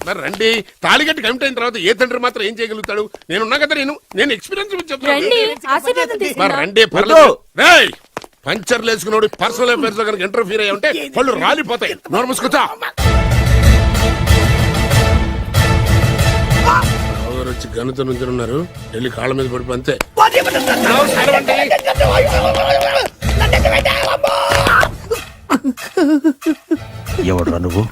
మరి రండి. తాళిగట్టి కమిట్ అయిన తర్వాత ఏ తండ్రి మాత్రం ఏం చేయగలుగుతాడు? నేనున్నా కదా, నేను ఎక్స్పీరియన్స్ చెప్తాను. మరి రండి, పర్లేదు. రేయ్, పంచర్లు వేసుకున్నాడు పర్సనల్ అఫైర్స్ లో కనుక ఇంటర్ఫీర్ అయ్యి ఉంటే పళ్ళు రాలిపోతాయి. నోరు మూసుకుంటా. వచ్చి గనుతో నుంచి ఉన్నారు, వెళ్ళి కాళ్ళ మీద పడిపో అంతే. ఎవడురా నువ్వు?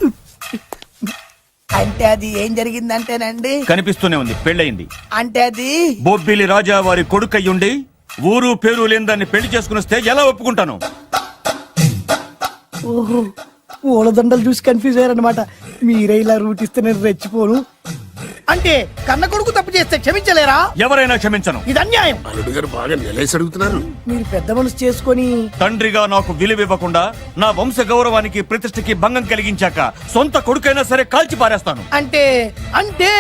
అంటే అది ఏం జరిగిందంటేనండి, కనిపిస్తూనే ఉంది, పెళ్ళయింది. అంటే అది బొబ్బిలి రాజా వారి కొడుకయ్యుండి ఊరు పేరు లేని దాన్ని పెళ్లి చేసుకుని వస్తే ఎలా ఒప్పుకుంటాను? ఓహో, పూలదండలు చూసి కన్ఫ్యూజ్ అయ్యారనమాట. మీరే ఇలా రూట్ ఇస్తే నేను రెచ్చిపోను. అంటే కన్న కొడుకు తప్పు చేస్తే క్షమించలేరా? ఎవరైనా క్షమించను. ఇది అన్యాయం. అల్లుడు గారు బాగా నిలేసి అడుగుతున్నారు. మీరు పెద్ద మనసు చేసుకొని తండ్రిగా నాకు విలువివ్వకుండా నా వంశ గౌరవానికి ప్రతిష్టకి భంగం కలిగించాక సొంత కొడుకైనా సరే కాల్చి పారేస్తాను. అంటే అంటే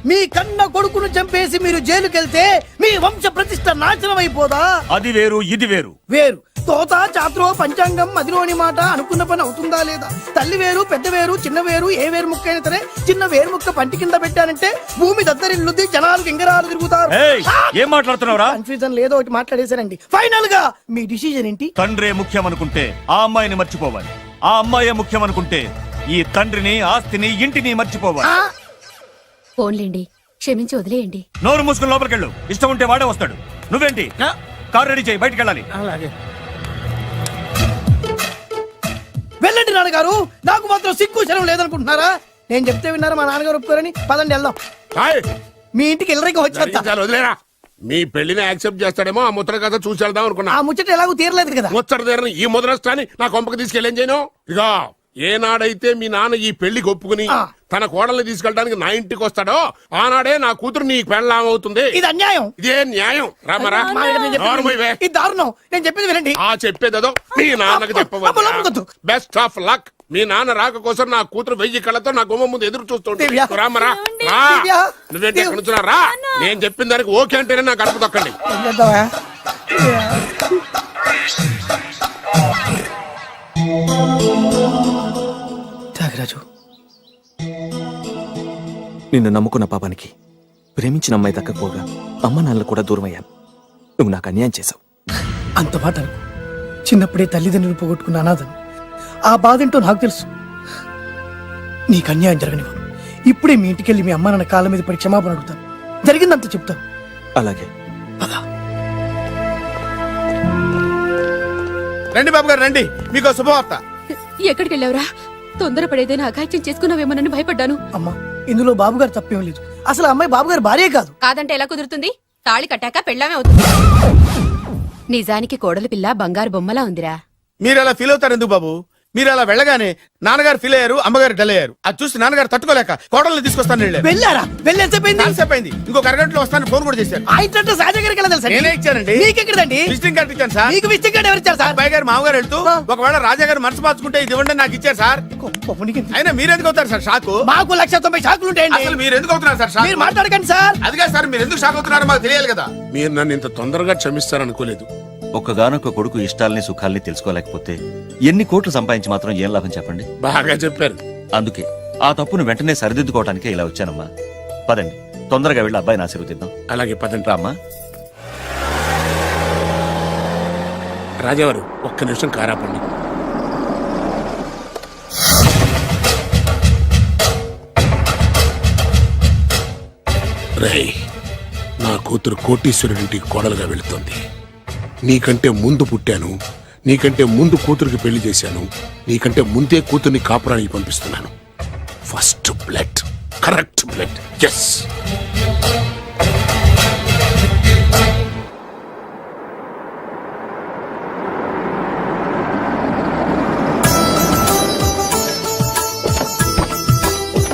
మీ కన్న కొడుకును చంపేసి మీరు జైలుకెళ్తే మీ వంశ ప్రతిష్ట నాశనం అయిపోదా? అది వేరు, ఇది వేరు. వేరు. తోత చాత్రో పంచాంగం మదిలోని మాట అనుకున్న పని అవుతుందా లేదా? తల్లి వేరు, పెద్ద వేరు, చిన్న వేరు, ఏ వేరు ముక్క అయినా సరే చిన్న వేరు ముక్క పంటి కింద పెట్టానంటే భూమి దద్దరిల్లుద్ది, జనాలు గింగరాలు తిరుగుతారు. ఏం మాట్లాడుతున్నావురా? కన్ఫ్యూజన్ లేదో ఒకటి మాట్లాడేశారండి. ఫైనల్ గా మీ డిసిజన్ ఏంటి? తండ్రే ముఖ్యం అనుకుంటే ఆ అమ్మాయిని మర్చిపోవాలి. ఆ అమ్మాయే ముఖ్యం అనుకుంటే ఈ తండ్రిని, ఆస్తిని, ఇంటిని మర్చిపోవాలి. ఫోన్లేండి, క్షమించి వదిలేయండి. నోరు మూసుకుని లోపలికెళ్ళు. ఇష్టం ఉంటే వాడే వస్తాడు. నువ్వేంటి? కార్ రెడీ చేయి, బయటికి వెళ్ళాలి. అలాగే వెళ్ళండి నాన్నగారు. నాకు మాత్రం సిగ్గు శరం లేదనుకుంటున్నారా? నేను చెప్తే విన్నారా? మా నాన్నగారు ఒప్పుకోరని. పదండి వెళ్దాం. మీ ఇంటికి ఎల్లరికి వచ్చేస్తా. వదిలేరా, మీ పెళ్లిని యాక్సెప్ట్ చేస్తాడేమో ఆ ముద్ర కథ చూసి వెళ్దాం అనుకున్నా. ఆ ముచ్చట ఎలాగో తీరలేదు కదా. ముచ్చట తీరని ఈ ముద్రష్టాన్ని నా కొంపకి తీసుకెళ్ళేం చేయను. ఇక ఏనాడైతే మీ నాన్న ఈ పెళ్లికి ఒప్పుకుని తన కోడల్ని తీసుకెళ్ళడానికి నా ఇంటికి వస్తాడో ఆనాడే నా కూతురు నీ పెళ్ళాం అవుతుంది. ఇది అన్యాయం. ఇదే న్యాయం. రామరా, ఇది దారుణం. నేను చెప్పేది వినండి. ఆ చెప్పేదో మీ నాన్నకు చెప్పవద్దు. Best of luck. మీ నాన్న రాక కోసం నా కూతురు 1000 కళ్ళతో నా గుమ్మ ముందు ఎదురు చూస్తుంటే రామరా, నువ్వేంటి ఎక్కడ నుంచున్నా రా. నేను చెప్పిన దానికి ఓకే అంటేనే నాకు గడప తొక్కండి. త్యాగరాజు, నిన్ను నమ్ముకున్న పాపానికి ప్రేమించిన అమ్మాయి దక్కకపోగా అమ్మ నాన్నలు కూడా దూరం అయ్యాను. నువ్వు నాకు అన్యాయం చేశావు. అంత మాట అనుకో. చిన్నప్పుడే తల్లిదండ్రులు పోగొట్టుకున్న అనాథను. ఆ బాధ ఏంటో నాకు తెలుసు. నీకు అన్యాయం జరగనివ్వను. ఇప్పుడే మీ ఇంటికెళ్ళి మీ అమ్మ నాన్న కాళ్ళ మీద పడి క్షమాపణ అడుగుతాను. జరిగిందంత చెప్తాను. అలాగే. రండి బాబు గారు, రండి. మీకు శుభవార్త. ఎక్కడికి వెళ్ళావురా? తొందరపడేదైనా అఘాయిత్యం చేసుకున్నావేమోనని భయపడ్డాను. అమ్మా, ఇందులో బాబుగారు తప్పేం లేదు. అసలు అమ్మాయి బాబుగారు భార్యే కాదు. కాదంటే ఎలా కుదురుతుంది? తాళి కట్టాక పెళ్ళామే అవుతుంది. నిజానికి కోడలి పిల్ల బంగారు బొమ్మలా ఉందిరా. మీరు అలా ఫీల్ అవుతారు ఎందుకు బాబు? మీరు అలా వెళ్ళగానే నాన్నగారు ఫీల్ అయ్యారు, అమ్మగారు డల్ అయ్యారు. అది చూసి నాన్నగారు తట్టుకోలేక కోడల్ని తీసుకొస్తాను వెళ్ళారా? వెళ్ళేసేపోయింది. ఇంకో అరగంటలో వస్తాను ఫోన్ కూడా చేశారు. ఆ ఇంట్లో సాజా గారికి ఎలా తెలుసా? నేనే ఇచ్చానండి. మీకెక్కడండి? విజిటింగ్ కార్డు ఇచ్చాను సార్. మీకు విజిటింగ్ కార్డు ఎవరు ఇచ్చారు సార్? అబ్బాయి గారు మామగారు వెళ్తూ ఒకవేళ రాజా గారు మనసు మార్చుకుంటే ఇది ఇవ్వండి నాకు ఇచ్చారు సార్. అయినా మీరు ఎందుకు అవుతారు సార్ షాక్? మాకు 190 షాకులు ఉంటాయండి. అసలు మీరు ఎందుకు అవుతున్నారు సార్ షాక్? మీరు మాట్లాడకండి సార్. అదిగా సార్, మీరు ఎందుకు షాక్ అవుతున్నారో మాకు తెలియాలి కదా. మీరు నన్ను ఇంత తొందరగా క్షమిస్తారనుకోలేదు. ఒక్కగానొక్క కొడుకు ఇష్టాల్ని సుఖాల్ని తెలుసుకోలేకపోతే ఎన్ని కోట్లు సంపాదించి మాత్రం ఏం లాభం చెప్పండి? బాగా చెప్పారు. అందుకే ఆ తప్పును వెంటనే సరిదిద్దుకోవటానికే ఇలా వచ్చానమ్మా. పదండి, తొందరగా వెళ్ళి అబ్బాయిని ఆశీర్వదిద్దాం. అలాగే పదండి. రామ్మా. రాజావారు, ఒక్క నిమిషం కారాపండి. రేయ్, నా కూతురు కోటీశ్వరుడింటికి కోడలుగా వెళుతోంది. నీకంటే ముందు పుట్టాను, నీకంటే ముందు కూతురికి పెళ్లి చేశాను, నీకంటే ముందే కూతుర్ని కాపురానికి పంపిస్తున్నాను. First blood, correct blood. Yes.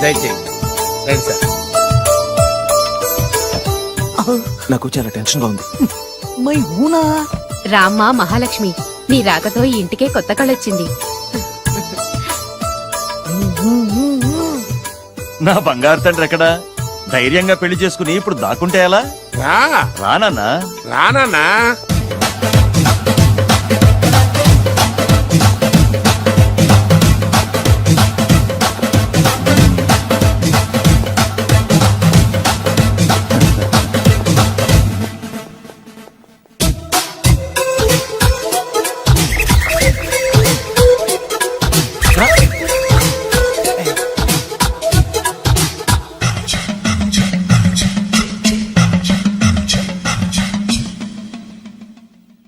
దయచేయండి సార్. నాకు చాలా టెన్షన్ గా ఉంది. మై హూనా. రామ్మా మహాలక్ష్మి, నీ రాకతో ఈ ఇంటికే కొత్త కళొచ్చింది. నా బంగారు తండ్రి ఎక్కడా? ధైర్యంగా పెళ్లి చేసుకుని ఇప్పుడు దాక్కుంటే ఎలా? రానన్నా. రానన్నా.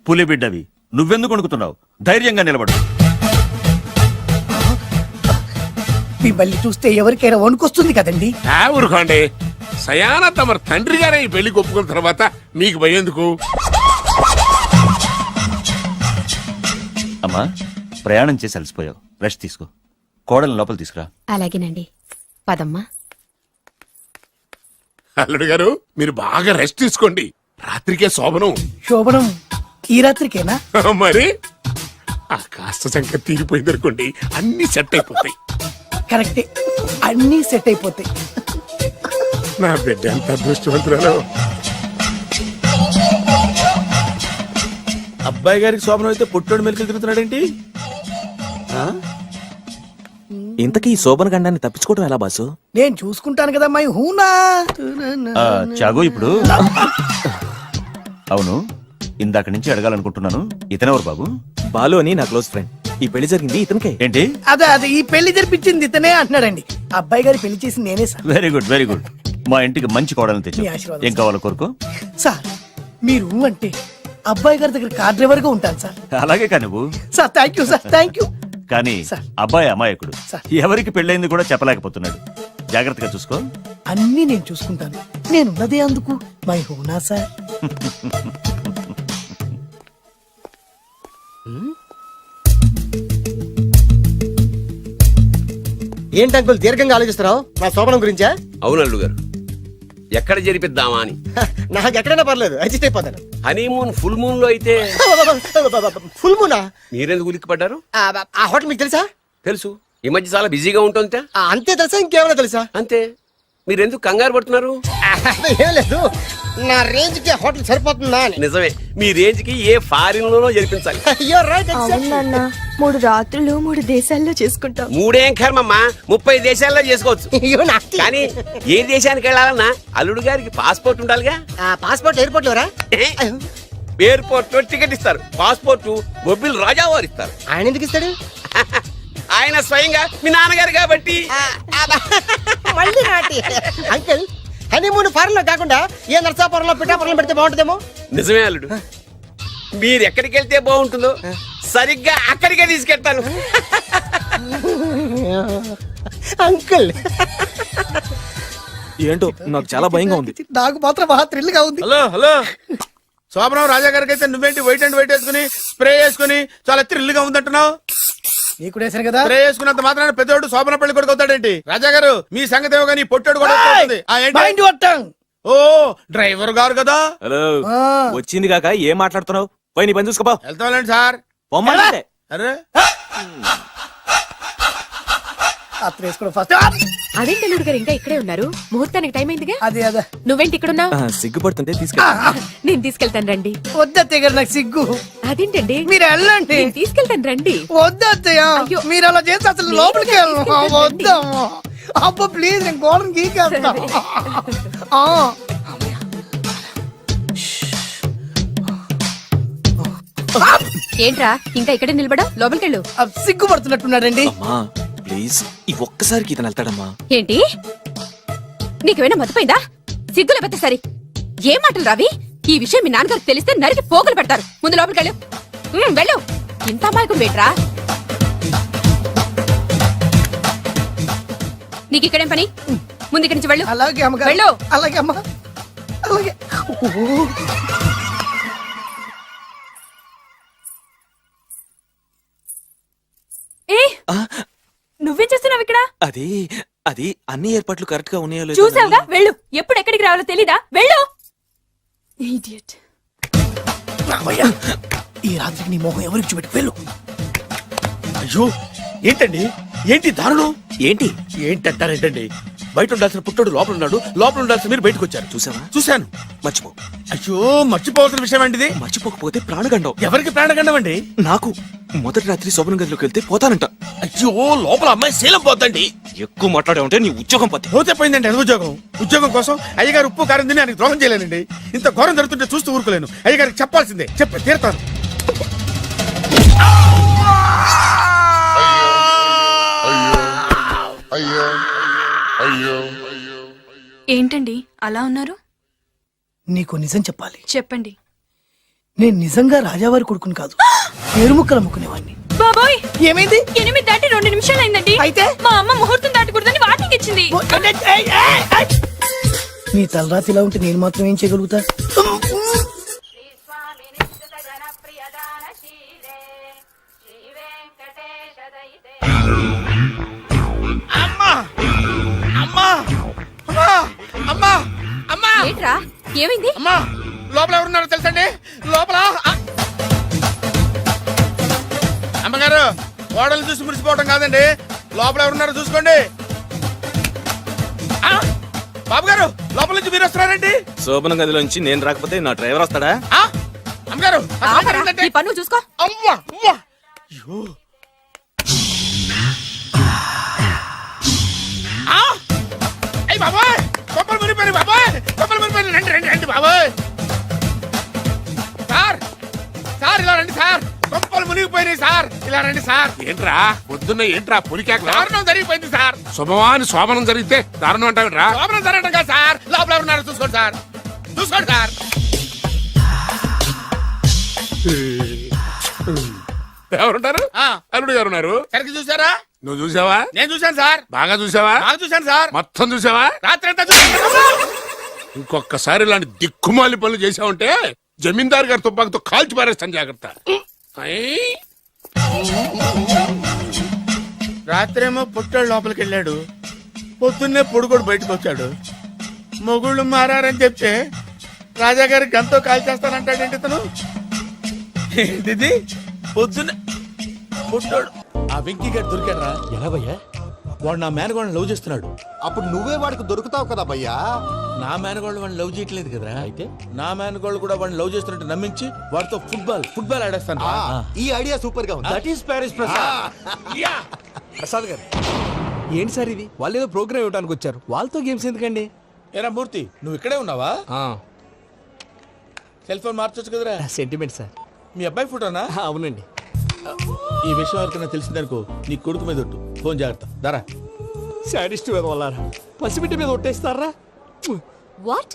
పులి బిడ్డవి నువ్వెందుకు వణుకుతున్నావు? ధైర్యంగా నిలబడు. మిమ్మల్ని చూస్తే ఎవరికైనా వణుకొస్తుంది కదండి. ఊరుకోండి. సయాన తమ తండ్రి గారే ఈ పెళ్లి ఒప్పుకున్న తర్వాత మీకు భయందుకు? అమ్మా, ప్రయాణం చేసి అలసిపోయావు, రెస్ట్ తీసుకో. కోడలు లోపల తీసుకురా. అలాగేనండి. పదమ్మా. అల్లుడు గారు మీరు బాగా రెస్ట్ తీసుకోండి. రాత్రికే శోభనం. శోభనం ఈ రాత్రికేనా? మరి ఆ కాస్త సంఖ్య తీరిపోయింది అనుకోండి, అన్ని సెట్ అయిపోతాయి. కరెక్టే, అన్నీ సెట్ అయిపోతాయి. నా బిడ్డ ఎంత అదృష్టవంతురాలో. అబ్బాయి గారికి శోభనం అయితే పుట్టోడు మెలికలు తిరుగుతున్నాడేంటి? ఇంతకీ ఈ శోభన గండాన్ని తప్పించుకోవడం ఎలా బాసు? నేను చూసుకుంటాను కదా మై హూనా. చాగు ఇప్పుడు. అవును, ఇందాక నుంచి అడగాలనుకుంటున్నాను, ఇతనెవరు బాబు? బాలు అని నా క్లోజ్ ఫ్రెండ్. ఈ పెళ్లి జరిగింది ఇతనికే. ఏంటి? అదే ఈ పెళ్లి జరిపించింది ఇతనే అంటున్నాడండి. అబ్బాయి గారి పెళ్లి చేసింది నేనే sir. Very good, very good. మా ఇంటికి మంచి కోడలను తెచ్చు. మీ ఆశీర్వాదం, ఏం కావాలో కోరుకో. సార్ మీరు అంటే అబ్బాయి గారి దగ్గర కార్ డ్రైవర్ గా ఉంటాను సార్. అలాగే కా నువ్వు. Sir thank you sir, thank you. కానీ సార్. అబ్బాయి అమాయకుడు, సార్. ఎవరికి పెళ్ళైంది కూడా చెప్పలేకపోతున్నాడు. జాగ్రత్తగా చూసుకో. అన్నీ నేను చూసుకుంటాను. నేనున్నదే అందుకు మై హూనా సార్. ఏంటి అంకుల్ దీర్ఘంగా ఆలోచిస్తున్నావు? నా శోభనం గురించా? అవును అల్లుడు గారు, ఎక్కడ జరిపిద్దామా అని. నాకు ఎక్కడైనా పర్లేదు, అడ్జస్ట్ అయిపోతాను. హనీమూన్ ఫుల్ మూన్ లో అయితే ఫుల్ మూనా? మీరెందుకు ఉలిక్కిపడ్డారు? ఆ హోటల్ మీకు తెలుసా? తెలుసు, ఈ మధ్య చాలా బిజీగా ఉంటుంది. అంతే తెలుసా, ఇంకేమైనా తెలుసా? అంతే. మీరెందుకు కంగారు పడుతున్నారు? ఏం లేదు, నా రేంజ్ కి హోటల్ సరిపోతుందా అని. నిజమే, మీ రేంజ్ కి ఏ ఫారిన్ లోనో జరిపించాలి. You're right, exactly. అవునన్నా 3 రాత్రులు 3 దేశాల్లో చేసుకుంటాం. మూడేం కర్మమ్మా, 30 దేశాల్లో చేసుకోవచ్చు. You nasty. కానీ ఏ దేశానికి వెళ్ళాలన్నా అల్లుడు గారికి పాస్పోర్ట్ ఉండాలిగా. Passport airport LoRa? ఎయిర్పోర్ట్ లో టికెట్ ఇస్తారు, పాస్పోర్ట్ బొబ్బిల్ రాజా వారు ఇస్తారు. ఆయన ఎందుకు ఇస్తాడు? ఆయన స్వయంగా మీ నాన్నగారు కాబట్టి. మళ్ళీ నాటి అంకుల్, హనీమూన్ ఫారెన్ లో కాకుండా ఏ నర్సాపురంలో పిఠాపురంలో పెడితే బాగుంటుందేమో. నిజమే అల్లుడు, మీరు ఎక్కడికి వెళ్తే బాగుంటుందో సరిగ్గా అక్కడికే తీసుకెళ్తాను. అంకుల్ ఏంటో నాకు చాలా భయంగా ఉంది. నాకు మాత్రం బాగా థ్రిల్ గా ఉంది. హలో హలో, శోభనం రాజా గారికి అయితే నువ్వేంటి వైట్ అండ్ వైట్ వేసుకుని స్ప్రే వేసుకుని చాలా థ్రిల్ గా ఉందంటున్నావు? నీకు వేసాను కదా. స్ప్రే వేసుకున్నంత మాత్రాన పెద్దోడు శోభన పెళ్లి కొడుకు అవుతాడేంటి? రాజా గారు మీ సంగతి ఏమో కానీ పొట్టోడు కూడా అవుతుంది. Mind your tongue. ఓ డ్రైవర్ గారు కదా. హలో, ఆ. వచ్చింది కాక ఏం మాట్లాడుతున్నావు? పోయి నీ పని చూసుకోపో. వెళ్తాంలేండి సార్. పొమ్మంటే అరే అత్త వేసుకోవడం ఫస్ట్. అదేంటి అల్లుడు గారు ఇంకా ఇక్కడే ఉన్నారు? ముహూర్తానికి టైం అయిందిగా. అదే నువ్వేంటి ఇక్కడున్నావు? సిగ్గుపడుతుంటే తీసుకెళ్ళి. నేను తీసుకెళ్తాను రండి. వద్దత్తయ్య గారు, నాకు సిగ్గు. అదేంటండి? మీరు వెళ్ళండి. నేను తీసుకెళ్తాను రండి. వద్దత్తయ్య, అయ్యో. మీరు అలా చేస్తే అసలు నేను లోపలికి వెళ్ళను. తీసుకెళ్తాను రండి. వద్దమ్మా, అబ్బా ప్లీజ్, నేను గోడను గీకేస్తా. ఆ. ఏంట్రా ఇంకా ఇక్కడే నిలబడా? లోపలికెళ్ళు. సిగ్గుపడుతున్నట్టున్నాడండి. అమ్మా ప్లీజ్, ఈ ఒక్కసారికి ఇతను వెళ్తాడమ్మా. ఏంటి? నీకేమైనా మతిపోయిందా? సిగ్గు లేకపోతే సరే. ఏం మాటలు రావి? ఈ విషయం మీ నాన్నగారికి తెలిస్తే నరికి పోగులు పెడతారు. ముందు లోపలికెళ్ళు. వెళ్ళు. ఇంత అమాయకం వేట్రా? నీకు ఇక్కడేం పని? ముందు ఇక్కడి నుంచి వెళ్ళు. అలాగే అమ్మగారు. వెళ్ళు. అలాగే అమ్మా, అలాగే. ఏ నువ్వేం చేస్తున్నావు ఇక్కడ? అది అది అన్ని ఏర్పాట్లు కరెక్ట్ గా ఉన్నాయో లేదో చూసావుగా, వెళ్ళు. ఎప్పుడు ఎక్కడికి రావాలో తెలీదా? వెళ్ళు. Idiot. రామయ్య, ఈ రాత్రికి నీ మొహం ఎవరికి చూపెట్టి వెళ్ళు. అయ్యో ఏంటండి, ఏంటి దారుణం? ఏంటి ఏంటంటారేంటండి? బయట ఉండాల్సిన పుట్టోడు లోపల ఉన్నాడు, లోపల ఉండాల్సిన మీరు బయటకు వచ్చారు. చూసావా? చూశాను. మర్చిపో. అయ్యో మర్చిపోవాల్సిన విషయం అండి ఇది. మర్చిపోకపోతే ప్రాణగండం. ఎవరికి ప్రాణగండం అండి? నాకు మొదటి రాత్రి శోభన గదిలోకి వెళ్తే పోతానంట. అయ్యో లోపల అమ్మాయి శీలం పోద్దండి. ఎక్కువ మాట్లాడే ఉంటే నీ ఉద్యోగం పోతే. పోతే పోయిందండి అది ఉద్యోగం. ఉద్యోగం కోసం అయ్యగారు ఉప్పు కారం తిని ఆయనకు ద్రోహం చేయలేనండి. ఇంత ఘోరం జరుగుతుంటే చూస్తూ ఊరుకోలేను. అయ్యగారికి చెప్పాల్సిందే, చెప్పి తీరుతాను. ఏంటండి అలా ఉన్నారు? నీకు నిజం చెప్పాలి. చెప్పండి. నేను నిజంగా రాజావారి కొడుకుని కాదు, పేరుముక్కలు అమ్ముకునేవాడిని. బాబోయ్, ఏమైంది? 8 దాటి 2 నిమిషాలు అయిందండి. అయితే? మా అమ్మ ముహూర్తం దాటకూడదని వార్నింగ్ ఇచ్చింది. నీ తలరాతి ఇలా ఉంటే నేను మాత్రం ఏం చేయగలుగుతా? అమ్మా అమ్మా అమ్మా అమ్మా అమ్మా ఏంట్రా ఏమైంది? అమ్మా లోపల ఎవరున్నారో తెలుసండి? లోపల అమ్మగారు, ఓడలు చూసి మురిసిపోవడం కాదండి, లోపల ఎవరున్నారో చూసుకోండి. ఆ, బాబు గారు, లోపల నుంచి మీరు వస్తున్నారండి? శోభన గదిలోంచి నేను రాకపోతే నా డ్రైవర్ వస్తాడా? ఆ, అమ్మగారు, ఆ సౌండ్ ఆపరా, ఏంటంటే? నీ పన్ను చూసుకో. అవ్వా అవ్వా అయ్యో. ఆ, అయ్య బాబాయ్, కొప్పలు మునిపోయి బాబాయ్, కొప్పలు మునిపోయి. రండి రండి రండి బాబాయ్. సార్ సార్ ఇలా రండి సార్, కొప్పలు మునిగిపోయినాయి సార్, ఇలా రండి సార్. ఏంట్రా పొద్దున్న ఏంట్రా పొలికేకలా? దారుణం జరిగిపోయింది సార్. శుభమాని శోభనం జరిగితే దారుణం అంటావిట్రా? లోపల జరగడం కాదు సార్, లోపల ఎవరున్నారో చూసుకోండి సార్, చూసుకోండి సార్. ఎవరుంటారు? ఆ, అల్లుడు గారు ఉన్నారు. సరిగ్గా చూసారా? నువ్వు చూసావా? నేను చూశాను సార్, బాగా చూసావా? బాగా చూశాను సార్, మొత్తం చూసావా? రాత్రి అంతా చూశాను. ఇంకొకసారి ఇలాంటి దిక్కుమాలి పనులు చేసావంటే జమీందారు గారి తుపాకుతో కాల్చి పారేస్తాను, జాగ్రత్త. ఐ! రాత్రేమో పుట్టాడు లోపలికి వెళ్ళాడు, పొద్దున్నే పొడుగోడు బయటకు వచ్చాడు. మొగుళ్ళు మారని చెప్తే రాజాగారి గంతో కాల్ చేస్తానంటాడేంటి ఇతను? ఏంటిది పొద్దున్న పుట్టాడు. ఆ వెంకీ గారు దొరికాడరా? ఎలా భయ్యా? వాడు నా మేనగోళ్ళని లవ్ చేస్తున్నాడు. అప్పుడు నువ్వే వాడికి దొరుకుతావు కదా భయ్యా. నా మేనగోళ్ళు వాడిని లవ్ చేయట్లేదు కదరా, అయితే నా మేనగోళ్ళు కూడా వాడిని లవ్ చేస్తున్నట్టు నమ్మించి వాడితో ఫుట్బాల్ ఆడేస్తాను. ఈ ఐడియా సూపర్ గా ఉంది. That is Paris Prasad. Prasad గారు, ఏంటి సార్ ఇది? వాళ్ళు ఏదో ప్రోగ్రామ్ ఇవ్వడానికి వచ్చారు, వాళ్ళతో గేమ్స్ ఎందుకండి? ఏరా మూర్తి, నువ్వు ఇక్కడే ఉన్నావా? సెల్ ఫోన్ మార్చొచ్చు కదరా. Sentiment sir. మీ అబ్బాయి ఫోటోనా? అవునండి. ఈ విషయం ఎవరికైనా తెలిసిందనుకో నీ కొడుకు మీద ఒట్టు. ఫోన్ జాగ్రత్త దారా. సాడిస్ట్ మీద వాళ్ళారా, పసిబిడ్డ మీద ఒట్టేస్తారా? వాట్?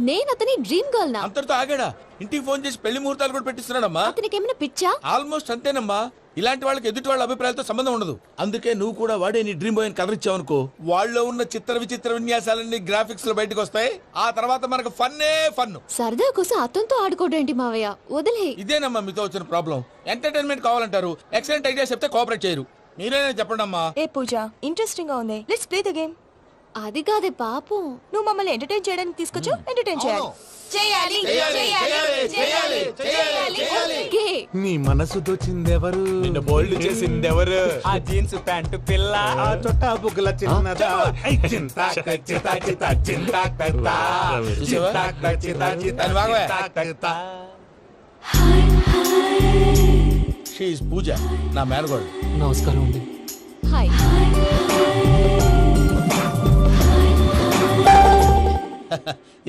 నేను అతని డ్రీమ్ గర్ల్ నా? అంతటితో ఆగాడా? ఇంటికి ఫోన్ చేసి పెళ్లి ముహూర్తాలు కూడా పెట్టిస్తున్నాడమ్మా. అతనికి ఏమైనా పిచ్చా? ఆల్మోస్ట్ అంతేనమ్మా. ఇలాంటి వాళ్ళకి ఎదుటి వాళ్ళ అభిప్రాయాలతో సంబంధం ఉండదు. అందుకే నువ్వు కూడా వాడే నీ డ్రీమ్ బాయ్ కవర్ ఇచ్చావనుకో, వాళ్ళలో ఉన్న చిత్ర విచిత్ర విన్యాసాలన్నీ గ్రాఫిక్స్ లో బయటకు వస్తాయి. ఆ తర్వాత మనకు ఫన్నే ఫన్. సరదా కోసం అతనితో ఆడుకోడేంటి మావయ్య? వదిలే. ఇదేనమ్మా మీతో వచ్చిన ప్రాబ్లం. ఎంటర్టైన్మెంట్ కావాలంటారు, ఎక్సలెంట్ ఐడియా చెప్తే కోఆపరేట్ చేయరు. మీరేనా చెప్పండి అమ్మా. ఏ పూజ, ఇంట్రెస్టింగ్ గా ఉంది, లెట్స్ ప్లే ద గేమ్. అది కాదే పాపం. నువ్వు మమ్మల్ని ఎంటర్టైన్ చేయడానికి తీసుకొచ్చు, ఎంటర్టైన్ చేయాలి. ఓకే. నీ మనసు దోచిందెవరు? నిన్న బోల్డ్ చేసిందెవరు? ఆ జీన్స్ ప్యాంటు పిల్ల, ఆ చొట్టా బుగ్గల చిన్నదా. షీ ఇస్ పూజ, నా మేనగోడు. నమస్కారం అండి. హాయ్.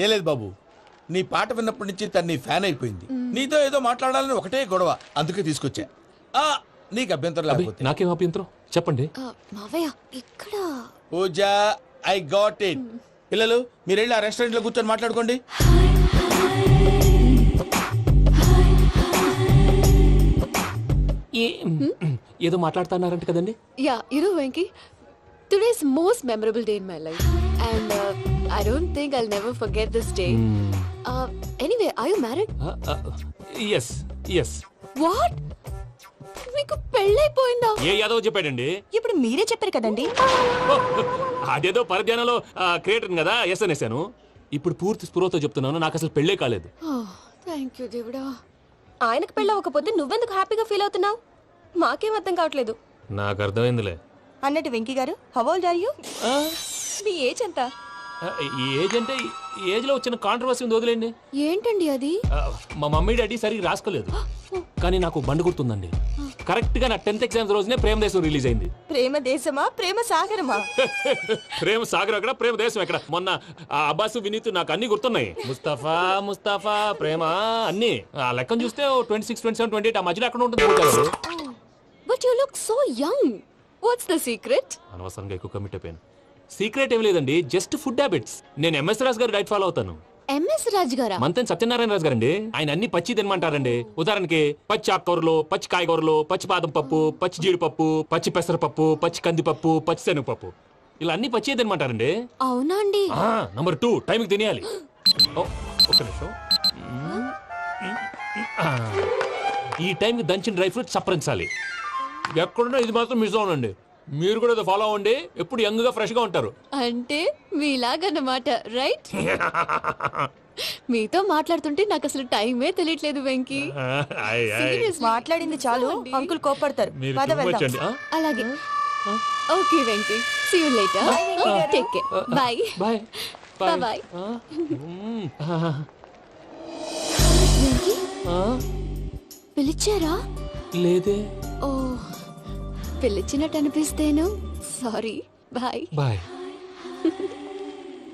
ఏ లేదు బాబు, నీ పాట విన్నప్పటి నుంచి తను నీ ఫ్యాన్ అయిపోయింది. నీతో ఏదో మాట్లాడాలని ఒకటే గొడవ, అందుకే తీసుకొచ్చా. ఆ, నీకు అభ్యంతరం లేకపోతే. నాకేం అభ్యంతరం చెప్పండి. మావయ్య ఇక్కడ. పూజ, ఐ గాట్ ఇట్. పిల్లలు మీరు వెళ్ళి ఆ రెస్టారెంట్ లో కూర్చొని మాట్లాడుకోండి. ఏదో మాట్లాడుతున్నారంట కదండి. Yeah, Venky, today's most memorable day in my life, and I don't think I'll never forget this day. Anyway, are you married? Yes yes. What? మీకు పెళ్ళైపోయిందా? ఏ యాదవ్ చెప్పాడండి? ఇప్పుడు మీరే చెప్పారు కదండి. అదేదో పరధ్యానంలో క్రియేటర్ కదా ఎస్ అనేసాను. ఇప్పుడు పూర్తి స్పృహతో చెప్తున్నాను, నాకు అసలు పెళ్ళే కాలేదు. థ్యాంక్ యూ దేవుడా. ఆయనకు పెళ్ళవకపోతే నువ్వెందుకు హ్యాపీగా ఫీల్ అవుతున్నావు? మాకేం అర్థం కావట్లేదు. నాకు అర్థమైందిలే. అన్నట్టు వెంకీ గారు, హౌ ఓల్డ్ ఆర్ యు? మీ ఏజ్ ఎంత? ఈ ఏజ్ అంటే ఏజ్ లో వచ్చిన కాంట్రవర్సీ ఉంది, వదిలేండి. ఏంటండి అది? మా మమ్మీ డాడీ సరిగ్గా రాసుకోలేదు, కానీ నాకు బండి గుర్తుందండి. కరెక్ట్ గా నా 10th ఎగ్జామ్స్ రోజునే ప్రేమ దేశం రిలీజ్ అయింది. ప్రేమ దేశమా, ప్రేమ సాగరమా? ప్రేమ సాగర్ ఎక్కడ, ప్రేమ దేశం ఎక్కడ? మొన్న ఆ అబ్బాసు వినీత్ నాకు అన్ని గుర్తున్నాయి. ముస్తఫా ముస్తఫా ప్రేమ అన్ని ఆ లెక్కను చూస్తే 26, 27, 28 ఆ మధ్యలో అక్కడ ఉంటుంది. But you look so young. What's the secret? అనవసరంగా ఎక్కువ కమిట్ అయిపోయాను. సీక్రెట్ ఏం లేదండి, జస్ట్ ఫుడ్ హ్యాబిట్స్. నేను ఎంఎస్ రాజ్ గారు డైట్ ఫాలో అవుతాను. ఎంఎస్ రాజ్ గారా? మంతెన్ సత్యనారాయణ రాజు గారండి. ఆయన అన్ని పచ్చి తినమంటారండి. ఉదాహరణకి పచ్చి ఆకుకూరలు, పచ్చి కాయగూరలు, పచ్చి బాదం పప్పు, పచ్చి జీడిపప్పు, పచ్చి పెసరపప్పు, పచ్చి కందిపప్పు, పచ్చి శనగపప్పు, ఇలా అన్ని పచ్చి తినమంటారండి. అవునా అండి? నంబర్ 2 టైంకి తినేయాలి. ఒక్క నిమిషం. ఈ టైంకి దంచిన డ్రై ఫ్రూట్స్ సప్పరించాలి. ఎక్కడున్నా ఇది మాత్రం మిస్ అవునండి. మీరు కూడా ఇది ఫాలో అవ్వండి. ఎప్పుడు యంగ్ గా ఫ్రెష్ గా ఉంటారు. అంటే మీలాగన్నమాట, రైట్? మీతో మాట్లాడుతుంటే నాకు అసలు టైమే తెలియట్లేదు వెంకీ. Seriously. మాట్లాడింది చాలు, అంకుల్ కోపడతారు. మీరు పద too much వెళ్దాం. అండి. అలాగే. Okay Venky, see you later. Take care. Bye. Bye bye. పిలిచారా? లేదే. ఓ, పిలిచినట్టు అనిపిస్తేను సారీ. బాయ్. బాయ్.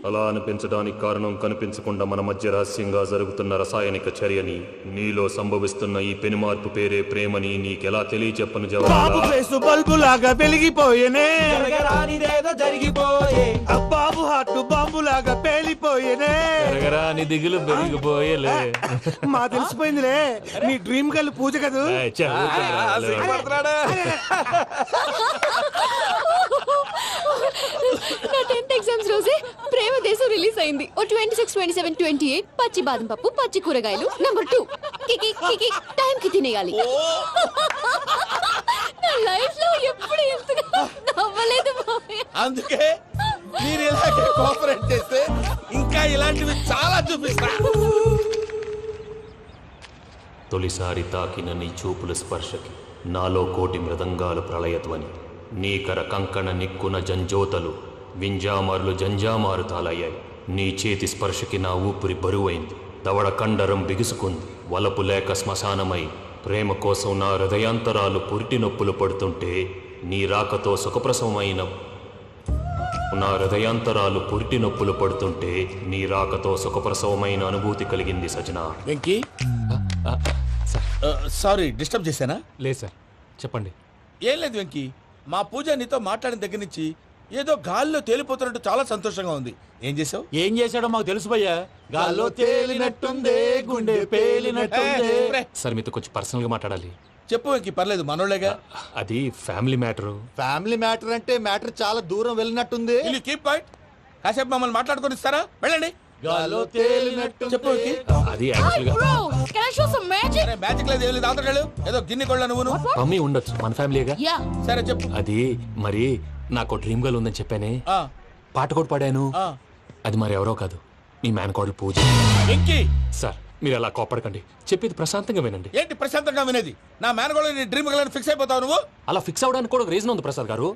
అలా అనిపించడానికి కారణం కనిపించకుండా మన మధ్య రహస్యంగా జరుగుతున్న రసాయనిక చర్యని, నీలో సంభవిస్తున్న ఈ పెనుమార్పు పేరే ప్రేమని నీకెలా తెలియచెప్పను జవాబు. బల్బు లాగా వెలిగిపోయేనే, జరిగిపోయే బాబు హార్ట్ బాంబు లాగా పేలిపోయేనే. ఎరగరా నీ దిగులు పెరిగిపోయేలే. మా తెలిసిపోయిందిలే, నీ డ్రీమ్ గర్ల్ పూజ కదా. నా 10th ఎగ్జామ్స్ రోజే ప్రేమ దేశం రిలీజ్ అయింది. ఓ 26, 27, 28 పచ్చి బాదం పప్పు, పచ్చి కూరగాయలు. నంబర్ 2 కికి కికి టైం కి తినేయాలి. నా లైఫ్ లో ఎప్పుడు ఇంతగా నవ్వలేదు మామయ్య. అందుకే మీరు ఇలాగే కోఆపరేట్ చేస్తే ఇంకా ఇలాంటివి చాలా చూపిస్తా. తొలిసారి తాకిన నీ చూపుల స్పర్శకి నాలో కోటి మృదంగాలు ప్రళయధ్వని. నీకర కంకణ నిక్కున జంజోతలు వింజామారులు జంజామారు తాలయ్యాయి. నీ చేతి స్పర్శకి నా ఊపిరి బరువైంది. దవడ కండరం బిగుసుకుంది. వలపు లేక శ్మశానమై ప్రేమ కోసం నా హృదయాంతరాలు పురిటి నొప్పులు పడుతుంటే, నీ రాకతో సుఖప్రసవమైన నా హృదయాంతరాలు పురిటి నొప్పులు పడుతుంటే నీ రాకతో సుఖప్రసవమైన అనుభూతి కలిగింది సజనా. వెంకీ, సారీ డిస్టర్బ్ చేశానా? లేదు సార్, చెప్పండి. ఏం లేదు వెంకీ, మా పూజ నీతో మాట్లాడిన దగ్గర నుంచి ఏదో గాల్లో తేలిపోతున్నట్టు చాలా సంతోషంగా ఉంది. ఏం చేసావు? ఏం చేశాడో మాకు తెలుసు భయ్యా. గాల్లో తేలినట్టుందే, గుండె పేలినట్టుందే. సార్ మీతో కొంచెం పర్సనల్ గా మాట్లాడాలి. చెప్పు వెంకీ, పర్లేదు, మనోళ్ళేగా. అది ఫ్యామిలీ మ్యాటరు. ఫ్యామిలీ మ్యాటర్ అంటే మ్యాటర్ చాలా దూరం వెళ్ళినట్టుంది. Will you keep point? కాసేపు మమ్మల్ని మాట్లాడుకొని ఇస్తారా? వెళ్ళండి. గాల్లో తేలినట్టు చెప్పు వెంకీ. అది యాక్చువల్ గా సరే, మ్యాజిక్ లేదు, ఏం లేదు, అవతలకెళ్ళు. ఏదో గిన్నె కొళ్ళ నువ్వు. మమ్మీ ఉండొచ్చు, మన ఫ్యామిలీగా. సరే చెప్పు. అది మరి నాకు డ్రీమ్ గర్ల్ ఉందని చెప్పానే, ఆ, పాట కూడా పాడాను. ఆ. అది మరి ఎవరో కాదు, మీ మేనకోడలు పూజ. వెంకీ, సార్ మీరు అలా కోపడకండి, చెప్పేది ప్రశాంతంగా వినండి. ఏంటి ప్రశాంతంగా వినేది? నా మేనగోళ్ళు నీ డ్రీమ్ గర్ల్ ఫిక్స్ అయిపోతావు నువ్వు. అలా ఫిక్స్ అవడానికి కూడా ఒక రీజన్ ఉంది ప్రసాద్ గారు.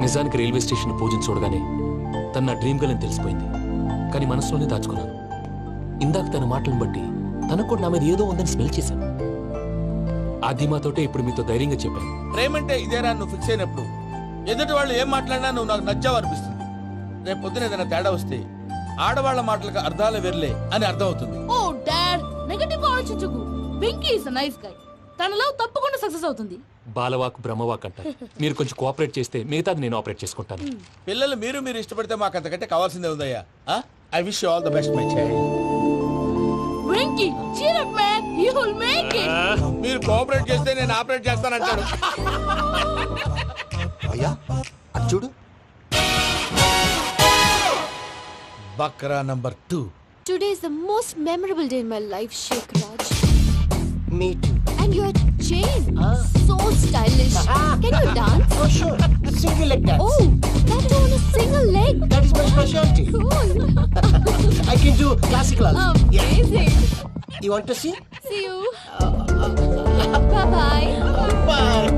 నిజానికి రైల్వే స్టేషన్ పూజను చూడగానే తన నా డ్రీమ్ గర్ల్ అని తెలిసిపోయింది. కానీ మనసులోనే దాచుకున్నాను. ఇందాక తన మాటలను బట్టి తనకు కూడా నా మీద ఏదో ఉందని స్మెల్ చేశాను. ఆ ధీమాతోటే ఇప్పుడు మీతో ధైర్యంగా చెప్పాను. ప్రేమంటే ఇదేరా నువ్వు ఫిక్స్ అయినప్పుడు ఎదుటి వాళ్ళు ఏం మాట్లాడినా నువ్వు నాకు నచ్చావు అనిపిస్తుంది. రేపు పొద్దున ఏదైనా తేడా వస్తే ఆడవాళ్ల మాటలకు అర్థాలు వెర్లే అని అర్థం అవుతుంది. ఓ డాడ్, నెగటివ్ ఆలోచించకు. Venky is nice guy. తనలో తప్పకుండా సక్సెస్ అవుతుంది. బాలవాక్ బ్రహ్మవాక్ అంటారు. మీరు కొంచెం కోఆపరేట్ చేస్తే మిగతాది నేను ఆపరేట్ చేసుకుంటాను. పిల్లలు మీరు ఇష్టపడితే మాకు అంతకంటే కావాల్సిందే ఉందయ్యా. I wish you all the best my child. Venky, cheer up man, you will make it. మీరు కోఆపరేట్ చేస్తే నేను ఆపరేట్ చేస్తానంటాడు. అయ్యా అది చూడు. Bakra number 2. Today is the most memorable day in my life, Sheikh Raj. Me too. And your chain, so stylish. Can you dance? Oh sure, single leg dance. Oh, that too on a single leg. That is my specialty. Cool. I can do classical also. Amazing. You want to see? See you. Bye-bye. Bye.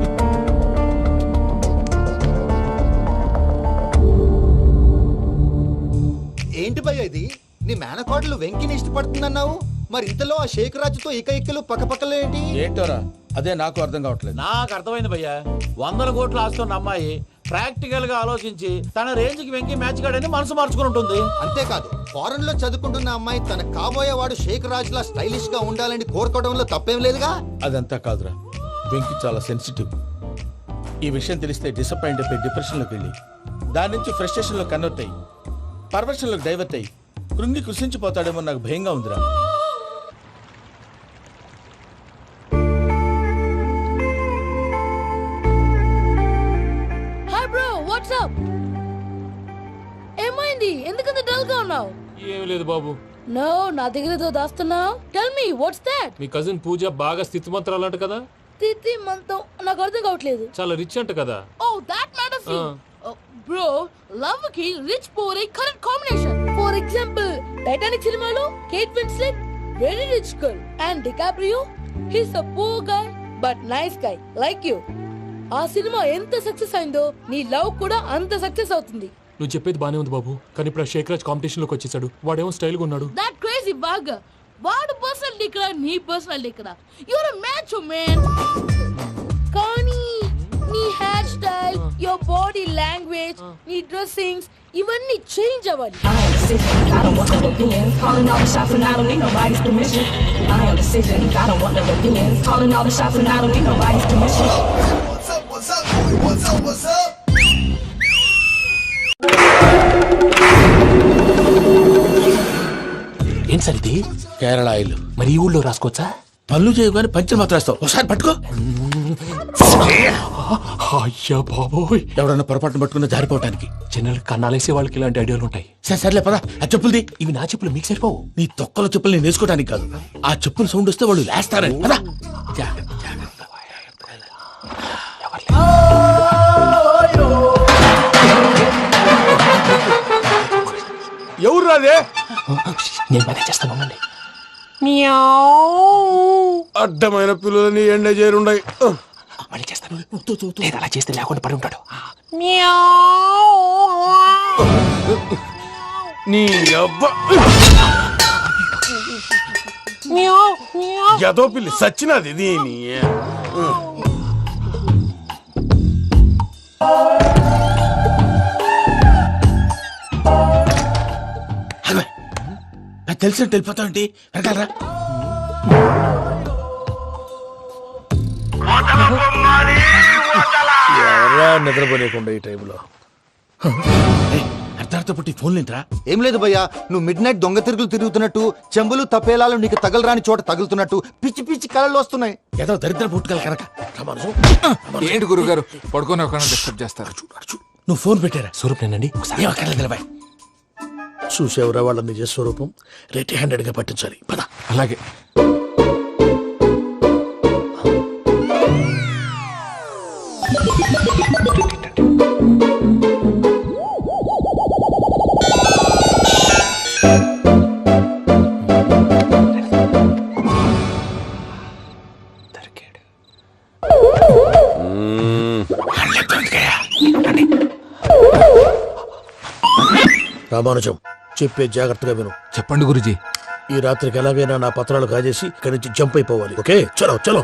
ఏంటి భయ్య ఇది? నీ మేనకోడలు వెంకిని ఇష్టపడుతుందన్నావు, మరి ఇంతలో ఆ షేక్ రాజుతో ఇకలు పక్కపక్కలు ఏంటి? ఏంటోరా, అదే నాకు అర్థం కావట్లేదు. నాకు అర్థమైంది భయ్యా. 100 కోట్లు ఆస్తున్న అమ్మాయి ప్రాక్టికల్ గా ఆలోచించి తన రేంజ్ కి వెంకి మ్యాచ్ కాడని మనసు మార్చుకుని ఉంటుంది. అంతేకాదు, ఫారెన్ లో చదువుకుంటున్న అమ్మాయి తన కాబోయేవాడు షేక్ రాజ్ లా స్టైలిష్ గా ఉండాలని కోరుకోవడంలో తప్పేం లేదుగా. అదంతా కాదురా, వెంకి చాలా సెన్సిటివ్. ఈ విషయం తెలిస్తే డిసప్పాయింట్ అయిపోయి డిప్రెషన్ లోకి వెళ్ళి దాని నుంచి ఫ్రస్ట్రేషన్ లో కన్వర్ట్ అయ్యి పర్వర్షన్ లోకి డైవర్ట్ అయ్యి కృంగి కృషించిపోతాడేమో నాకు భయంగా ఉందిరా. హాయ్ బ్రో వాట్స్ అప్ ఏమైంది ఎందుకంత డల్ గా ఉన్నావు ఏం లేదు బాబు, నో నా దగ్గర ఏదో దాస్తున్నావు టెల్ మీ వాట్స్ దట్ మీ కజిన్ పూజ బాగా స్థితిమంతరాలు అంట కదా, తిత్తి మంతం నాకు అర్థం కావట్లేదు చాలా రిచ్ అంట కదా. Oh that matters bro love కి rich poor a correct combination for example Titanic సినిమాలో Kate Winslet very rich girl and DiCaprio he's a poor guy but nice guy like you ఆ సినిమా ఎంత సక్సెస్ అయిందో నీ love కూడా అంత success అవుతుంది. నువ్వు చెప్పేది బానే ఉంది బాబు, కానీ ఇప్పుడు శేఖ్ రాజ్ కాంపిటీషన్ లోకి వచ్చేసాడు. వాడేమో స్టైల్ గా ఉన్నాడు. దట్ క్రేజీ బాగ్ వాడు పర్సనల్ ఇక్కడ నీ పర్సనల్ ఇక్కడ యూర్ అ మ్యాచ్ మ్యాన్. కానీ నీ hair style your body language నీ డ్రెస్సింగ్స్ ఇవన్నీ చేంజ్ అవ్వాలి. ఏం సార్ ఇది? కేరళ ఆయిల్. మరి ఈ ఊళ్ళో రాసుకోవచ్చా? పళ్ళు చేయగానే పంచర్ మాత్రం వేస్తావు. ఒకసారి పట్టుకో. అయ్యా బాబోయ్, ఎవడన్నా పొరపాటున పట్టుకున్న జారిపోవటానికి. జనరల్ కన్నాలేసే వాళ్ళకి ఇలాంటి ఐడియాలు ఉంటాయి. సర్లే పదా ఆ చెప్పులది. ఇవి నా చెప్పులు మీకు సరిపోవు. నీ తొక్కల చెప్పులు నేను వేసుకోవడానికి కాదు, ఆ చెప్పులు సౌండ్ వస్తే వాళ్ళు లేస్తారని. పదా. ఎవరు రాదే? నేను మేనేజ్ చేస్తాను, ఉండండి. అడ్డమైన పిల్లలని ఎండ చేరుండయి. మళ్ళీ చేస్తాను. లేదు, అలా చేస్తే లేకుండా పడి ఉంటాడు. నీ అబ్బా ఎదో పిల్లి సచ్చినది దీని. తెలిసినట్టు వెళ్ళిపోతావు ఏంటి? వెనకాలరా. ఎవరా నిద్రపోలేకుండా ఈ టైంలో? అర్ధార్థ పుట్టి ఫోన్ లేంట్రా. ఏం లేదు భయ్యా, నువ్వు మిడ్ నైట్ దొంగ తిరుగులు తిరుగుతున్నట్టు, చెంబులు తపేలాలు నీకు తగలరాని చోట తగులుతున్నట్టు పిచ్చి పిచ్చి కళలు వస్తున్నాయి. ఏదో దరిద్ర పుట్టుకల కనుక. ఏంటి గురుగారు పడుకొని ఒక డిస్టర్బ్ చేస్తారు? నువ్వు ఫోన్ పెట్టారా? స్వరూప్ నేనండి. ఏం అక్కర్లేదు నిలబాయ్. చూసేవరా వాళ్ళ నిజ స్వరూపం. రెట్టి హ్యాండెడ్ గా పట్టించాలి. పద. అలాగే. రామానుజం చెప్పే జాగ్రత్తగా విను. చెప్పండి గురుజీ. ఈ రాత్రికి ఎలాగైనా నా పత్రాలు కాజేసి ఇక్కడి నుంచి జంప్ అయిపోవాలి. ఓకే, చలో చలో.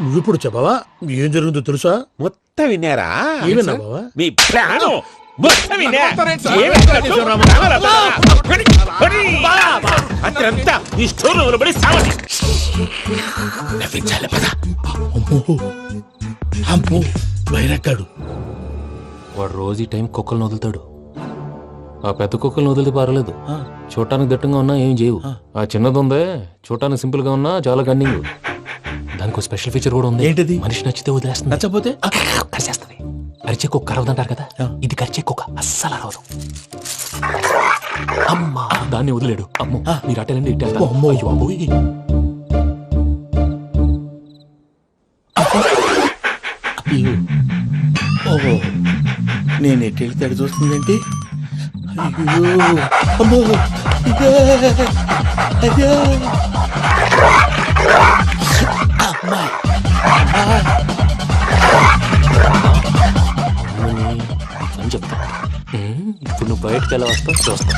నువ్విప్పుడు చెప్పవా ఏం జరిగిందో తెలుసా? మొత్తం విన్నారా? ఏమన్నా బావా? మీ ప్రాణం మొత్తం విన్నా. అదంతా ఈ స్టోర్ రూమ్ లో పడి సావండి. నవ్వించాలి. పద. అమ్మో బైరక్కాడు. వాడు రోజు ఈ టైం కుక్కలను వదులుతాడు. ఆ పెద్ద కుక్కలను వదిలితే పర్లేదు, చూడటానికి దట్టంగా ఉన్నా ఏం చేయవు. ఆ చిన్నది ఉందే, చూడటానికి సింపుల్ గా ఉన్నా చాలా కన్నింగ్. దానికి స్పెషల్ ఫీచర్ కూడా ఉంది. ఏంటిది? మనిషి నచ్చితే వదిలేస్తుంది, నచ్చపోతే కరిచేస్తుంది. అరిచే కుక్క అరవదంటారు కదా, ఇది కరిచే కుక్క అస్సలు అరవదు. అమ్మా దాన్ని వదిలేడు. అమ్మో మీరు అటెండి ఇట్టే. ఓహో నేను ఎటు వెళ్తే అటు చూస్తుందంటే. అయ్యో అమ్మో ఇదే అయ్యో అమ్మా అని చెప్తా. ఇప్పుడు నువ్వు బయటకు ఎలా వస్తావు చూస్తా.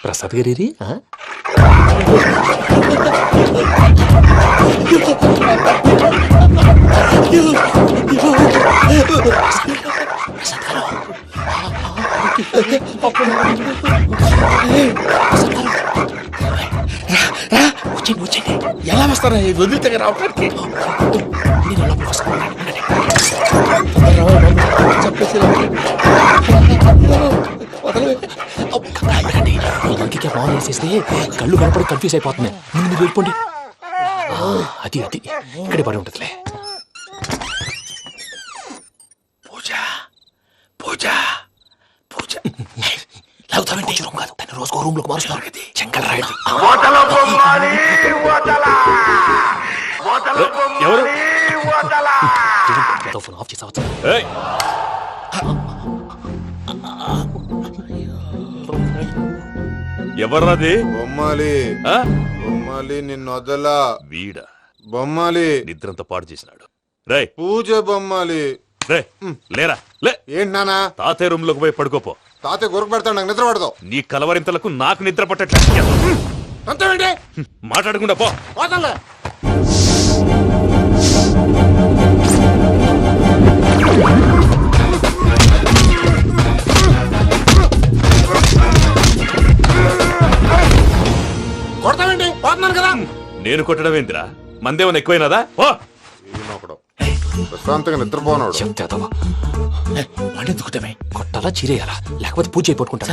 ప్రసాద్ గారి ఎలా వస్తారా వదిలితే రావడానికి బాగా వేసేస్తే కళ్ళు కనపడి కన్ఫ్యూజ్ అయిపోతున్నాయి. మీరు వెళ్ళిపోండి. అది అది ఇక్కడే పడి ఉంటుందిలే. పూజ పూజ పూజ లాగుతామంటే రూమ్ కాదు, తను రోజుకో రూమ్ లోకి మారుస్తున్నారు కదా. చెంకల్ రాయడం ఎవరు ఫోన్ ఆఫ్ చేసావచ్చు. ఎవర్రాది? బొమ్మాలి బొమ్మాలి నిన్ను వదలా. వీడ బొమ్మాలి నిద్రంతా పాడు చేసినాడు. రే పూజ బొమ్మాలి. రే లేరా లే. ఏంటి నానా? తాతయ్య రూమ్ లోకి పోయి పడుకోపో. తాతయ్య గురకు పెడతాడు, నాకు నిద్ర పడతావు. నీ కలవరింతలకు నాకు నిద్ర పట్టట్లేదు. అంతేంటి మాట్లాడకుండా పో. పోతాలే. కొడతావేంటి? పోతున్నాను కదా. నేను కొట్టడం ఏంటిరా? మందేమన్నా ఎక్కువైనదా? ఓ ఈయనొకడు ప్రశాంతంగా నిద్రపోనాడు. చెప్తావా వాడెందుకుంటామే? కొట్టాలా చీరేయాలా లేకపోతే పూజ అయిపోట్టుకుంటా.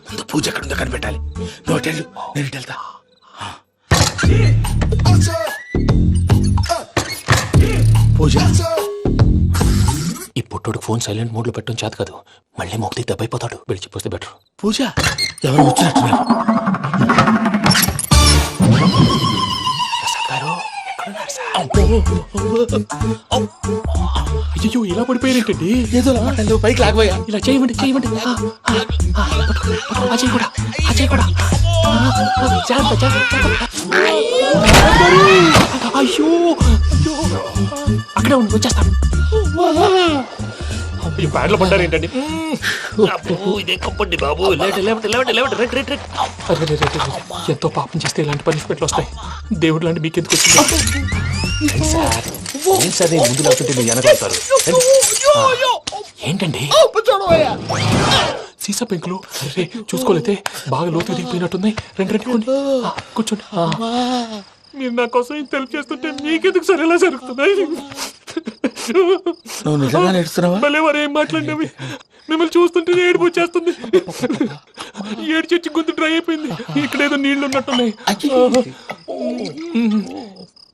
ముందు పూజ ఎక్కడ ఉందో కనిపెట్టాలి. నువ్వు వెళ్ళు, నేను ఇటు వెళ్తా. పూజ ఈ పుట్టోడు ఫోన్ సైలెంట్ మోడ్ లో పెట్టడం చేత కాదు. మళ్ళీ మొక్కి దెబ్బైపోతాడు. వెళ్ళి చెప్పొస్తే బెటర్. పూజ ఎవరు వచ్చినట్టున్నారు. అయ్యో ఇలా పడిపోయారేంటండి? ఏదో నువ్వు పైకి లాగబోయా. ఇలా చేయమండి చేయమండి. అజయ్ కూడా అజయ్ కూడా జాగ్రత్త జాగ్రత్త. అయ్యో అయ్యో అక్కడే ఉండి వచ్చేస్తాను. ఈ బ్యాడ్లో పడ్డారు ఏంటండి? ఇదే కప్పండి బాబు. ఎంతో పాపం చేస్తే ఇలాంటి పనిష్మెంట్లు వస్తాయి. దేవుడు లాంటి మీకెందుకు వచ్చింది? సార్ ముందు లేకుంటే మీరు వెనకాడతారు. ఏంటండి సీసా పెంకులు? అరే చూసుకోలేతే బాగా లోతుగా దిగిపోయినట్టున్నాయి. రెండు రెండు కూర్చోండి. మీరు నా కోసం ఇంత హెల్ప్ చేస్తుంటే మీకెందుకు సరే ఎలా జరుగుతున్నాయి? నువ్వు నిజంగా నేర్చుతున్నావా? మళ్ళీ వారు ఏం మాట్లాడినవి మిమ్మల్ని చూస్తుంటే ఏడుపు వచ్చేస్తుంది. ఏడు చెట్టు గొంతు డ్రై అయిపోయింది. ఇక్కడ ఏదో నీళ్లు ఉన్నట్టున్నాయి.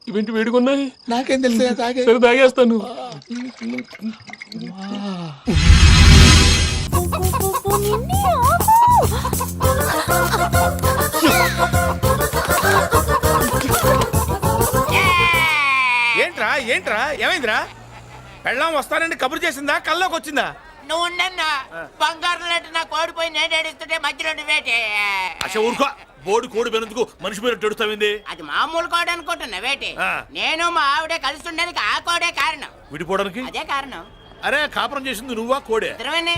ఇవేంటి వేడుకున్నాయి? నాకేం తెలుసు. సరే తాగేస్తాను. ఏంట్రా ఏంట్రా ఏమైందిరా? పెళ్ళాం వస్తానండి కబురు చేసిందా? కల్లోకి వచ్చిందా? నువ్వు ఉండన్నా బంగారం లాంటి నాకు ఓడిపోయి నేను ఏడుస్తుంటే మధ్యలో నువ్వేటే. అసలు ఊరుకో. బోర్డు కోడి పెనందుకు మనిషి మీద తెడుస్తావింది. అది మామూలు కోడి అనుకుంటున్నా వేటి. నేను మా ఆవిడే కలిసి ఉండడానికి ఆ కోడే కారణం. విడిపోవడానికి అదే కారణం. అరే కాపురం చేసింది నువ్వా కోడే? ఇద్దరమేనే.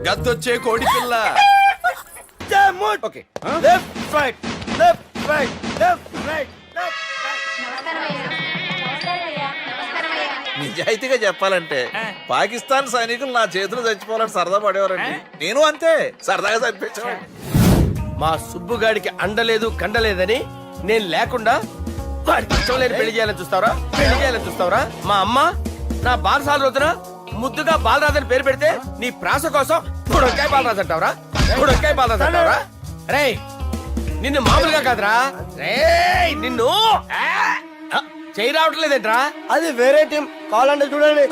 గద్దొచ్చే కోడి పిల్ల. Okay left right left right left right left నిజాయితీగా చెప్పాలంటే పాకిస్తాన్ సైనికులు నా చేతులు చచ్చిపోవాలని సరదా పడేవారండి. నేను అంతే సరదాగా చనిపించేవాడిని. మా సుబ్బుగాడికి అండలేదు కండలేదని నేను లేకుండా వాడికి ఇష్టం లేని పెళ్లి చేయాలని చూస్తావరా? పెళ్లి చేయాలని చూస్తావరా? మా అమ్మ నా బాలసాల రోజున ముద్దుగా బాలరాజని పేరు పెడితే నీ ప్రాస కోసం గుడొక్కాయ బాలరాజు అంటావరా? గుడొక్కాయ బాలరాజు అంటావరా? రే నిన్ను మామూలుగా కాదురా. రే నిన్ను చేయి రావట్లేదేంట్రా? అది వేరే టీం కావాలంటే చూడండి.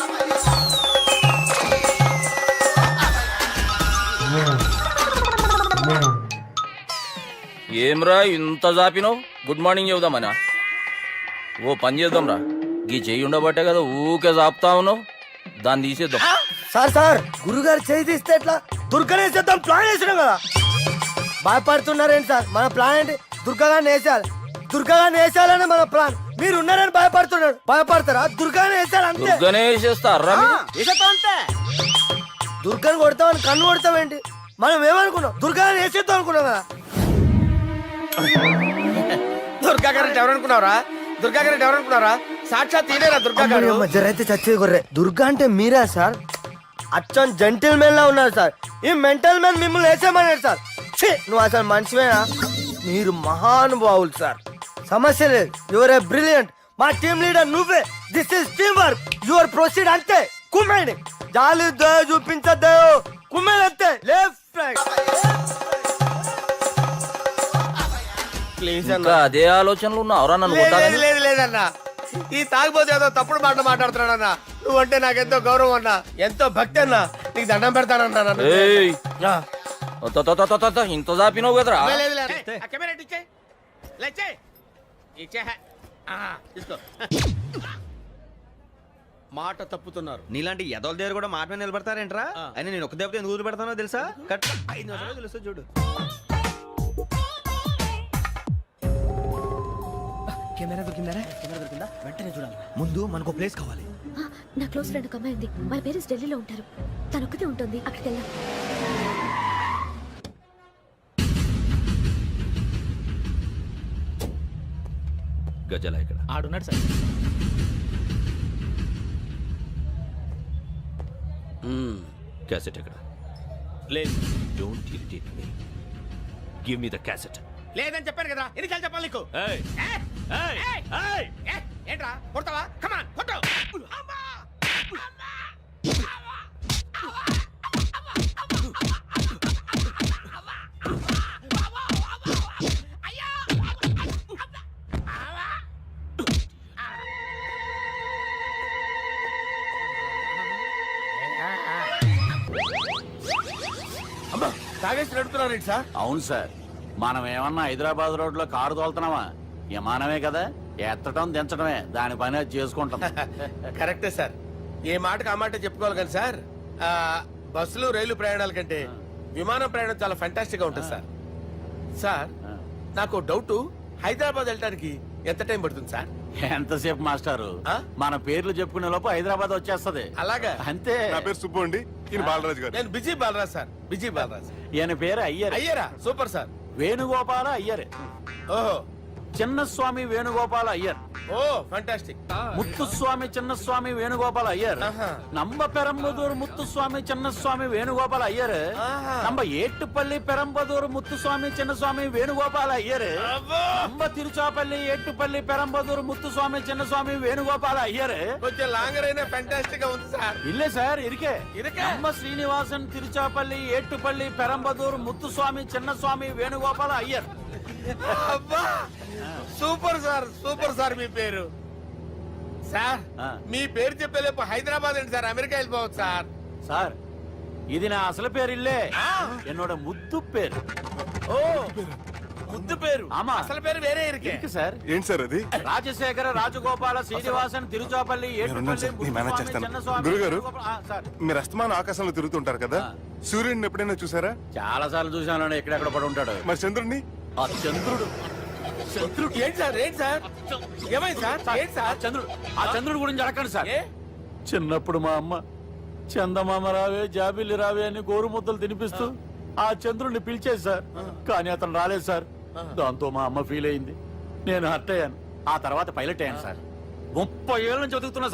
ఏమ్రా ఇంత జాపినావు? Good morning చెబుదామనా? ఓ పని చేద్దాంరా. గీ చెయ్యి ఉండబట్టే కదా ఊకే జాపుతా ఉన్నావు. దాన్ని తీసేద్దాం. సార్ గురుగారు చేయి తీస్తే ఎట్లా? దుర్గనేసేద్దాం ప్లాన్ వేసినాం కదా. భయపడుతున్నారేంటి సార్? మన ప్లాన్ ఏంటి? దుర్గాగాన్ని వేసేయాలి. దుర్గాగాన్ని వేసేయాలని మన ప్లాన్. మీరు ఉన్నారని భయపడుతున్నాడు. భయపడతారా? దుర్గాని వేసేయాలి అంతే. వేసేస్తారా? అంతే. దుర్గాని కొడతామని కన్ను కొడతామేంటి? మనం ఏమనుకున్నాం? దుర్గాని వేసేద్దాం అనుకున్నాం కదా. దుర్గా గారు ఎవరనుకున్నారా? దుర్గా గారు ఎవరనుకున్నారా? సాక్షాత్ తీరేరా దుర్గా గారు. జరైతే చచ్చే గొర్రె దుర్గా అంటే మీరా సార్? అచ్చం జెంటిల్ మెన్ లా ఉన్నారు సార్. ఈ మెంటల్ మెన్ మిమ్మల్ని వేసేమన్నాడు సార్. ఛీ, నువ్వు అసలు మనిషివేనా? మీరు మహానుభావులు సార్. సమస్య లేదు, యువర్ ఏ బ్రిలియంట్. మా టీమ్ లీడర్ నువ్వే. This is team work. Your proceed అంతే. కుమ్మేడి జాలి దయ చూపించద్దు. కుమ్మేడి అంతే. Left right. ప్లీజ్ ఇంకా అదే ఆలోచనలు ఉన్నావురా నన్ను లేదు కొట్టాలని? లేదు లేదన్నా, ఈ తాగిపోతే ఏదో తప్పుడు మాట మాట్లాడుతున్నాడన్నా. నువ్వంటే నాకెంతో గౌరవం అన్నా, ఎంతో భక్తి అన్నా. నీకు దండం పెడతానన్నా. నన్ను. ఏయ్, ఆ. ఇంత దాపినావు కదరా? లేదు, లేదు. ఆ కెమెరా ఇటు ఇచ్చేయ్. ఇలా ఇచ్చేయ్. ఇచ్చేయ్. ఆ, తీసుకో. మాట తప్పుతున్నారు. నీలాంటి ఎదల దగ్గర కూడా మాట మీద నిలబడతారేంట్రా? అయినా నేను ఒక దెబ్బతో ఎందుకు పెడతానో తెలుసా? కట్ 5 నిమిషాలు తెలుసు చూడు. కెమెరా దొరికిందా? వెంటనే చూడాలి. ముందు మనకు ప్లేస్ కావాలి. నా క్లోజ్ ఫ్రెండ్ ఒక అమ్మాయి ఉంది. వాళ్ళ పేరెంట్స్ ఢిల్లీలో ఉంటారు. తను ఒక్కతే ఉంటుంది. అక్కడికి వెళ్దాం. గజల ఇక్కడ ఆడున్నాడు సార్. క్యాసెట్ ఎక్కడ? లేదు. Don't irritate me. Give me the cassette. లేదని చెప్పాను కదా, ఎన్నిసార్లు చెప్పాలి నీకు? ఏంట్రా కొడతావా? కమాన్ కొట్టు. అమ్మా, తాగేసి నడుపుతున్నారు సార్. అవును సార్, మనం ఏమన్నా హైదరాబాద్ రోడ్ లో కారు తోలుతున్నామా? విమానమే కదా, ఎత్తడం దించడమే దాని పని అది చేసుకుంటాం. కరెక్టే సార్. ఏ మాటకు ఆ మాట చెప్పుకోవాలి కానీ సార్, బస్సులు రైలు ప్రయాణాల కంటే విమానం ప్రయాణం చాలా ఫంటాస్టిక్ గా ఉంటుంది సార్. సార్, నాకు డౌట్, హైదరాబాద్ వెళ్ళడానికి ఎంత టైం పడుతుంది సార్? ఎంతసేపు మాస్టారు, మన పేర్లు చెప్పుకునే లోపు హైదరాబాద్ వచ్చేస్తది. అలాగా? అంతే. నా పేరు సుబ్బు అండి, ఈయన బాలరాజు గారు. నేను busy Balaraj sir. Busy Balaraj. ఈయన పేరు అయ్యర్. అయ్యరా? Super sir. వేణుగోపాల అయ్యర్. ఓహో. చిన్నస్వామి వేణుగోపాల అయ్యర్. Oh fantastic. ముత్తుస్వామి చిన్నస్వామి వేణుగోపాల అయ్యర్. நம்ம பெரம்பதூர் முத்துசுவாமி சின்னசுவாமி வேணுகோபால ஐயர். நம்ம ஏட்டுப்பள்ளி பெரம்பதூர் முத்துசுவாமி சின்னசுவாமி வேணுகோபால ஐயர். நம்ம திருச்சாப்பள்ளி ஏட்டுப்பள்ளி பெரம்பதூர் முத்துசுவாமி சின்னசுவாమి వేణుగోపాల అయ్యర్. కొంచెం లాంగర్ అయినా ఫంటాస్టిక్ గా ఉంది సార్. இல்ல சார், இருக்கே. இருக்கே. நம்ம ஸ்ரீனிவாசன் திருச்சாப்பள்ளி ஏட்டுப்பள்ளி பெரம்பதூர் முத்துசுவாమి చిన్నస్వామి వేణుగోపాల అయ్యర్. అబ్బా, సూపర్ సార్, సూపర్ సార్. మీ పేరు సార్, మీ పేరు చెప్పేలేపు హైదరాబాద్ అండి సార్, అమెరికా వెళ్ళిపోవచ్చు సార్. సార్, ఇది నా అసలు పేరు ఇల్లే, என்னோட ముద్దు పేరు. ఓ, ముద్దు పేరు. ఆమా, అసలు పేరు వేరే ఇరికే సార్. ఏంటి సార్ అది? రాజశేఖర రాజగోపాల శ్రీనివాసన్ తిరుచాపల్లి గురుగారు, మీరు అస్తమానం ఆకాశంలో తిరుగుతుంటారు కదా, సూర్యుడిని ఎప్పుడైనా చూసారా? చాలా సార్లు చూసాను, ఎక్కడెక్కడ పడి ఉంటాడు. మరి చంద్రుడిని? ఆ చంద్రుడు. చంద్రుడు ఏంటి సార్? ఏంటి సార్? ఏమైంది సార్? ఏంటి సార్? చంద్రుడు. ఆ చంద్రుడు గురించి అడగండి సార్. చిన్నప్పుడు మా అమ్మ చందమామ రావే జాబిల్లి రావే అని గోరు ముద్దలు తినిపిస్తూ ఆ చంద్రుడిని పిలిచేది సార్. కానీ అతను రాలేదు సార్. దాంతో మా అమ్మ ఫీల్ అయింది, నేను హర్ట్ అయ్యాను. ఆ తర్వాత పైలట్ అయ్యాను సార్. 30 ఏళ్ళ నుంచి చదువుతున్నా సార్.